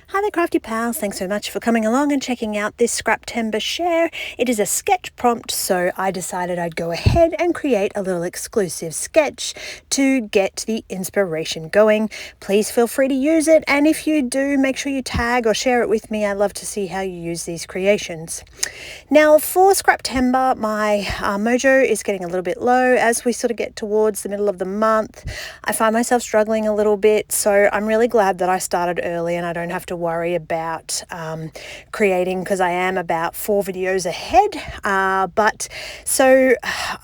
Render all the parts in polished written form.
Hi there, crafty pals. Thanks so much for coming along and checking out this Scraptember share. It is a sketch prompt, so I decided I'd go ahead and create a little exclusive sketch to get the inspiration going. Please feel free to use it, and if you do, make sure you tag or share it with me. I love to see how you use these creations. Now, for Scraptember, my mojo is getting a little bit low as we sort of get towards the middle of the month. I find myself struggling a little bit, so I'm really glad that I started early and I don't have to worry about creating, because I am about 4 videos ahead. But so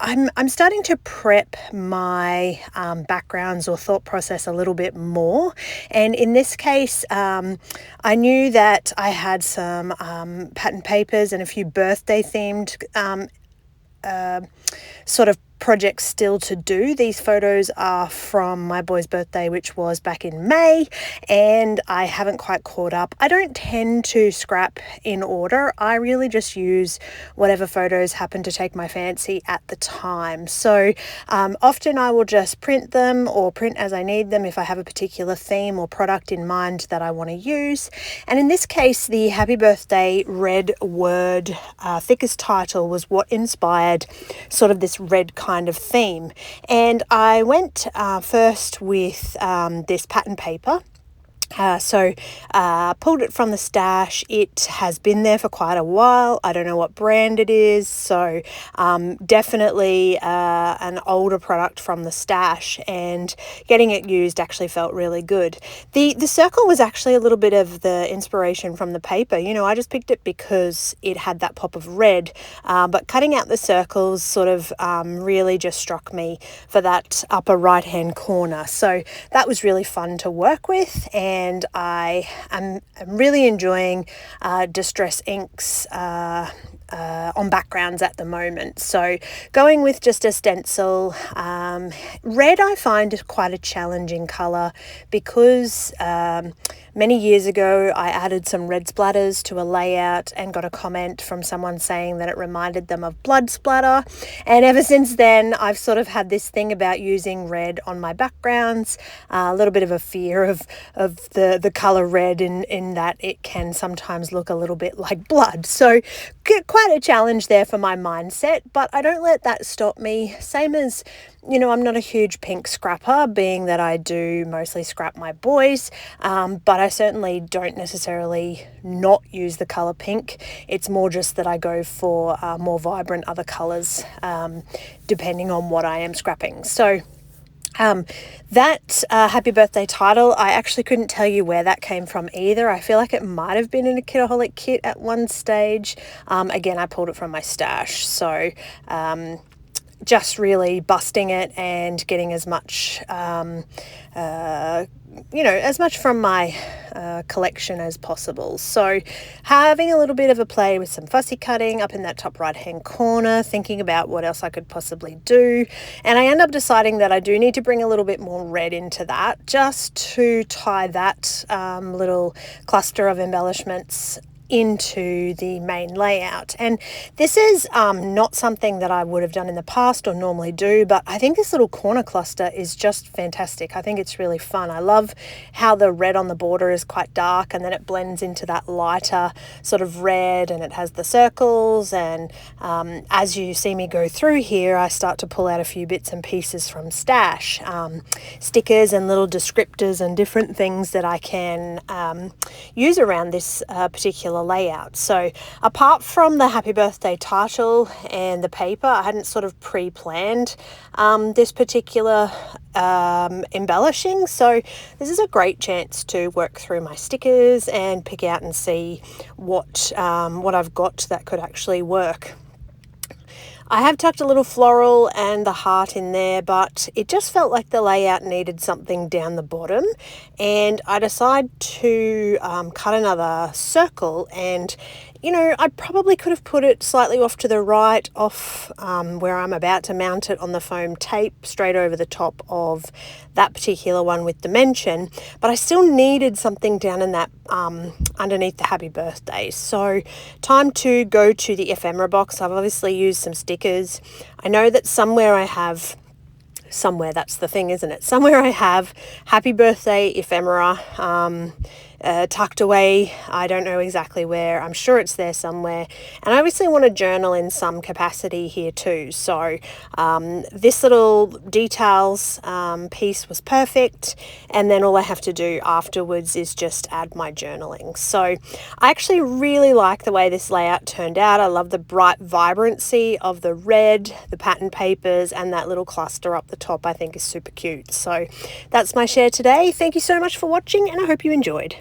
I'm starting to prep my backgrounds or thought process a little bit more. And in this case, I knew that I had some pattern papers and a few birthday themed sort of projects still to do. These photos are from my boy's birthday, which was back in May, and I haven't quite caught up. I don't tend to scrap in order. I really just use whatever photos happen to take my fancy at the time. So often I will just print them or print as I need them if I have a particular theme or product in mind that I want to use. And in this case, the Happy Birthday red word thickest title was what inspired sort of this red kind of theme. And I went first with this pattern paper. Pulled it from the stash. It has been there for quite a while. I don't know what brand it is, so definitely an older product from the stash, and getting it used actually felt really good. The circle was actually a little bit of the inspiration from the paper. You know, I just picked it because it had that pop of red, but cutting out the circles sort of really just struck me for that upper right hand corner. So that was really fun to work with, and I am really enjoying distress inks on backgrounds at the moment. So going with just a stencil. Red I find is quite a challenging colour because many years ago I added some red splatters to a layout and got a comment from someone saying that it reminded them of blood splatter, and ever since then I've sort of had this thing about using red on my backgrounds, a little bit of a fear of the colour red in that it can sometimes look a little bit like blood. So quite a challenge there for my mindset, but I don't let that stop me. Same as, you know, I'm not a huge pink scrapper, being that I do mostly scrap my boys, but I certainly don't necessarily not use the colour pink. It's more just that I go for more vibrant other colours depending on what I am scrapping. So that Happy Birthday title, I actually couldn't tell you where that came from either. I feel like it might have been in a Kitaholic kit at one stage. Again, I pulled it from my stash. So just really busting it and getting as much, as much from my collection as possible. So having a little bit of a play with some fussy cutting up in that top right hand corner, thinking about what else I could possibly do. And I end up deciding that I do need to bring a little bit more red into that, just to tie that little cluster of embellishments into the main layout. And this is not something that I would have done in the past or normally do, but I think this little corner cluster is just fantastic. I think it's really fun. I love how the red on the border is quite dark and then it blends into that lighter sort of red, and it has the circles, and as you see me go through here, I start to pull out a few bits and pieces from stash, stickers and little descriptors and different things that I can use around this particular layout. So apart from the Happy Birthday title and the paper, I hadn't sort of pre-planned this particular embellishing, so this is a great chance to work through my stickers and pick out and see what I've got that could actually work. I have tucked a little floral and the heart in there, but it just felt like the layout needed something down the bottom, and I decided to cut another circle. And you know, I probably could have put it slightly off to the right, off where I'm about to mount it on the foam tape, straight over the top of that particular one with dimension, but I still needed something down in that underneath the Happy Birthday. So time to go to the ephemera box. I've obviously used some stickers. I know that somewhere, that's the thing, isn't it? Somewhere I have Happy Birthday ephemera tucked away. I don't know exactly where. I'm sure it's there somewhere. And I obviously want to journal in some capacity here too. So this little details piece was perfect. And then all I have to do afterwards is just add my journaling. So I actually really like the way this layout turned out. I love the bright vibrancy of the red, the pattern papers, and that little cluster up the top I think is super cute. So that's my share today. Thank you so much for watching, and I hope you enjoyed.